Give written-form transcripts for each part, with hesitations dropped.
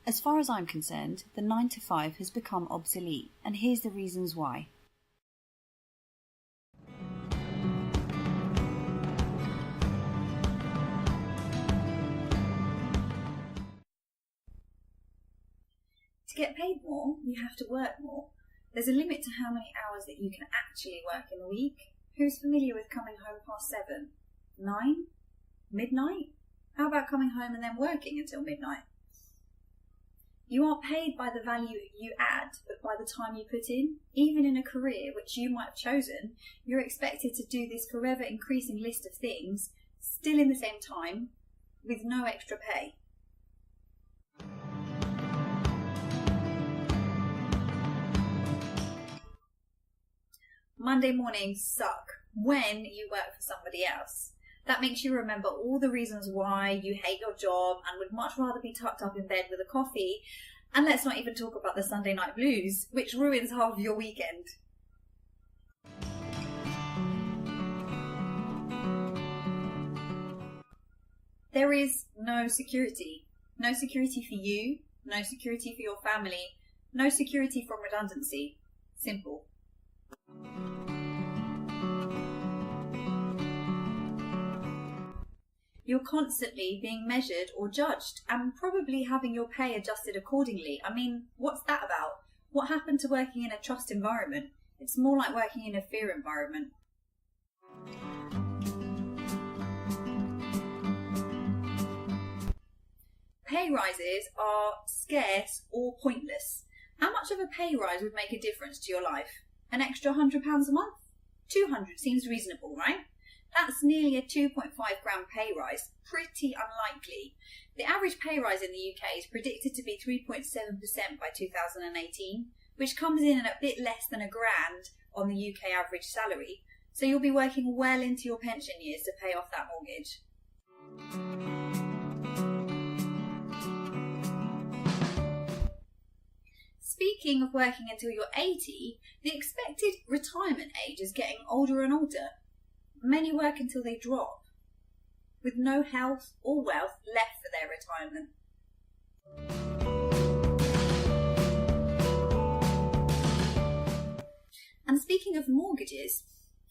As far as I'm concerned, the 9 to 5 has become obsolete, and here's the reasons why. To get paid more, you have to work more. There's a limit to how many hours that you can actually work in a week. Who's familiar with coming home past 7? 9? Midnight? How about coming home and then working until midnight? You aren't paid by the value you add, but by the time you put in. Even in a career which you might have chosen, you're expected to do this forever increasing list of things, still in the same time, with no extra pay. Monday mornings suck when you work for somebody else. That makes you remember all the reasons why you hate your job and would much rather be tucked up in bed with a coffee. And let's not even talk about the Sunday night blues, which ruins half of your weekend. There is no security. No security for you, no security for your family, no security from redundancy. Simple. You're constantly being measured or judged and probably having your pay adjusted accordingly. I mean, what's that about? What happened to working in a trust environment? It's more like working in a fear environment. Pay rises are scarce or pointless. How much of a pay rise would make a difference to your life? An extra £100 a month? 200 seems reasonable, right? That's nearly a 2.5 grand pay rise. Pretty unlikely. The average pay rise in the UK is predicted to be 3.7% by 2018, which comes in at a bit less than £1 grand on the UK average salary. So you'll be working well into your pension years to pay off that mortgage. Speaking of working until you're 80, the expected retirement age is getting older and older. Many work until they drop, with no health or wealth left for their retirement. And speaking of mortgages,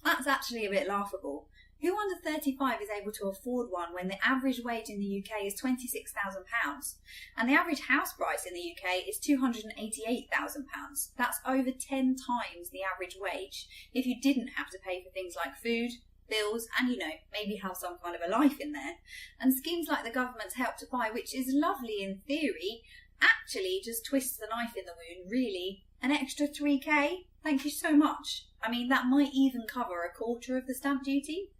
that's actually a bit laughable. Who under 35 is able to afford one when the average wage in the UK is £26,000 and the average house price in the UK is £288,000? That's over 10 times the average wage if you didn't have to pay for things like food, bills, and maybe have some kind of a life in there. And schemes like the government's Help to Buy, which is lovely in theory, actually just twists the knife in the wound, really. An extra 3k? Thank you so much. I mean, that might even cover a quarter of the stamp duty.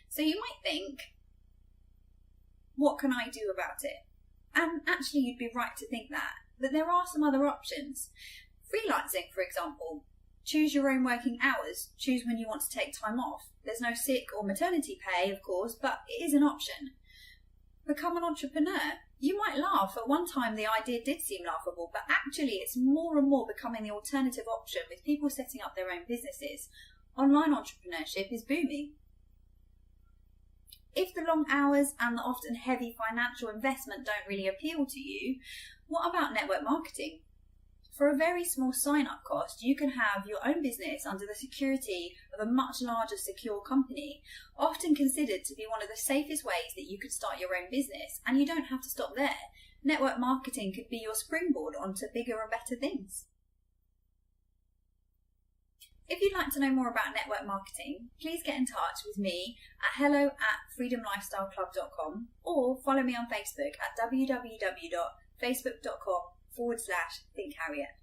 So you might think, what can I do about it? And actually you'd be right to think that. But there are some other options. Freelancing, for example. Choose your own working hours. Choose when you want to take time off. There's no sick or maternity pay, of course, but it is an option. Become an entrepreneur. You might laugh. At one time the idea did seem laughable, but actually it's more and more becoming the alternative option with people setting up their own businesses. Online entrepreneurship is booming. If the long hours and the often heavy financial investment don't really appeal to you, what about network marketing? For a very small sign-up cost, you can have your own business under the security of a much larger secure company, often considered to be one of the safest ways that you could start your own business, and you don't have to stop there. Network marketing could be your springboard onto bigger and better things. If you'd like to know more about network marketing, please get in touch with me at hello@freedomlifestyleclub.com or follow me on Facebook at www.facebook.com/thinkharriet.